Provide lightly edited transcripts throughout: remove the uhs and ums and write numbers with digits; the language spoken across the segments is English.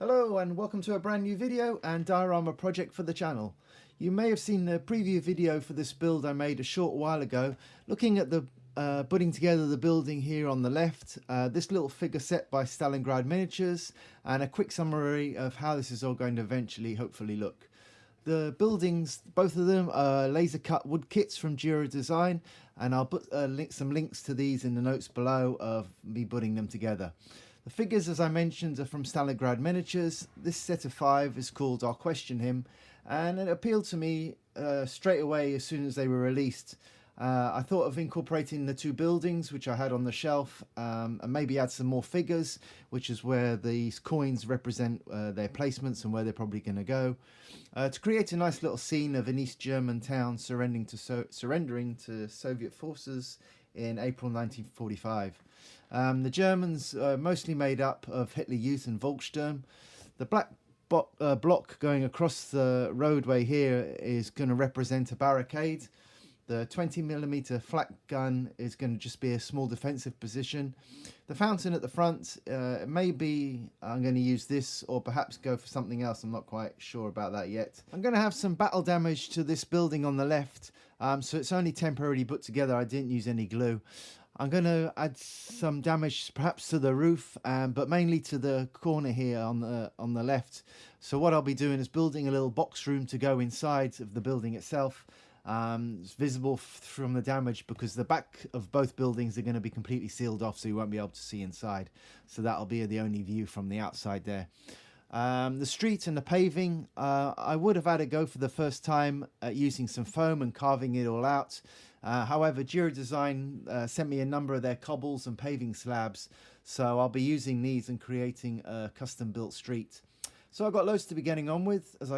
Hello and welcome to a brand new video and diorama project for the channel. You may have seen the preview video for this build I made a short while ago, looking at the putting together the building here on the left, this little figure set by Stalingrad Miniatures, and a quick summary of how this is all going to eventually hopefully look. The buildings, both of them, are laser cut wood kits from Gero Design, and I'll put some links to these in the notes below of me putting them together. The figures, as I mentioned, are from Stalingrad Miniatures. This set of 5 is called I'll Question Him, and it appealed to me straight away as soon as they were released. I thought of incorporating the 2 buildings which I had on the shelf, and maybe add some more figures, which is where these coins represent their placements and where they're probably going to go, to create a nice little scene of an East German town surrendering to Soviet forces in April 1945. The Germans are mostly made up of Hitler Youth and Volkssturm. The black block going across the roadway here is going to represent a barricade. The 20mm flak gun is going to just be a small defensive position. The fountain at the front, maybe I'm going to use this or perhaps go for something else. I'm not quite sure about that yet. I'm going to have some battle damage to this building on the left, so it's only temporarily put together. I didn't use any glue. I'm going to add some damage perhaps to the roof, but mainly to the corner here on the left. So what I'll be doing is building a little box room to go inside of the building itself. It's visible from the damage because the back of both buildings are going to be completely sealed off, so you won't be able to see inside. So that'll be the only view from the outside there. The street and the paving, I would have had a go for the first time at using some foam and carving it all out. However, Gero Design sent me a number of their cobbles and paving slabs, so I'll be using these and creating a custom built street. So I've got loads to be getting on with. As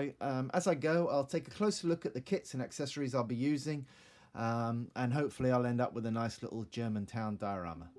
I go, I'll take a closer look at the kits and accessories I'll be using, and hopefully I'll end up with a nice little German town diorama.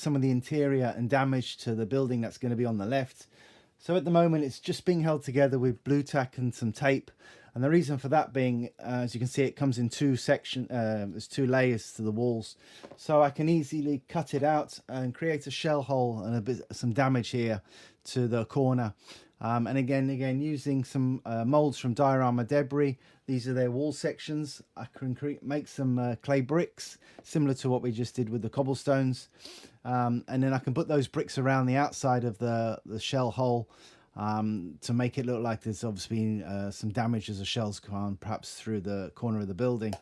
some of the interior and damage to the building that's going to be on the left. So at the moment it's just being held together with blue tack and some tape, and the reason for that being, as you can see, it comes in there's two layers to the walls, so I can easily cut it out and create a shell hole and some damage here to the corner. And again using some molds from Diorama debris. These are their wall sections. I can make some clay bricks similar to what we just did with the cobblestones, and then I can put those bricks around the outside of the shell hole to make it look like there's obviously been some damage as the shells come on, perhaps through the corner of the building.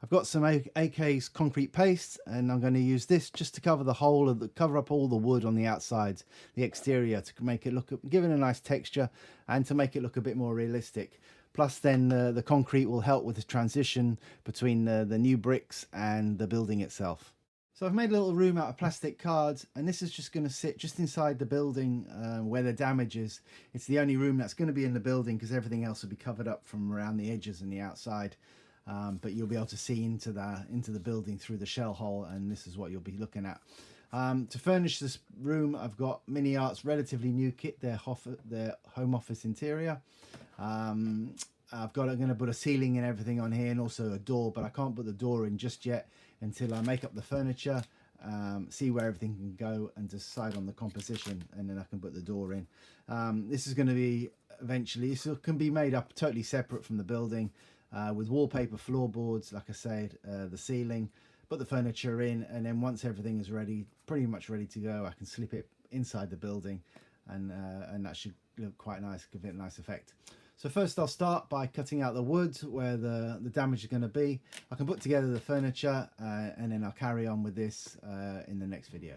I've got some AK's concrete paste, and I'm going to use this just to cover the whole of cover up all the wood on the outside, the exterior, to make it look, give it a nice texture and to make it look a bit more realistic. Plus then the concrete will help with the transition between the new bricks and the building itself. So I've made a little room out of plastic cards, and this is just going to sit just inside the building where the damage is. It's the only room that's going to be in the building because everything else will be covered up from around the edges and the outside. But you'll be able to see into the building through the shell hole, and this is what you'll be looking at. To furnish this room, I've got Miniart's relatively new kit, their home office interior. I'm going to put a ceiling and everything on here, and also a door, but I can't put the door in just yet until I make up the furniture, see where everything can go, and decide on the composition, and then I can put the door in. This is going to be eventually, this can be made up totally separate from the building, with wallpaper, floorboards, like I said, the ceiling, put the furniture in, and then once everything is ready, pretty much ready to go, I can slip it inside the building, and that should look quite nice, give it a nice effect. So first I'll start by cutting out the wood where the damage is going to be. I can put together the furniture, and then I'll carry on with this in the next video.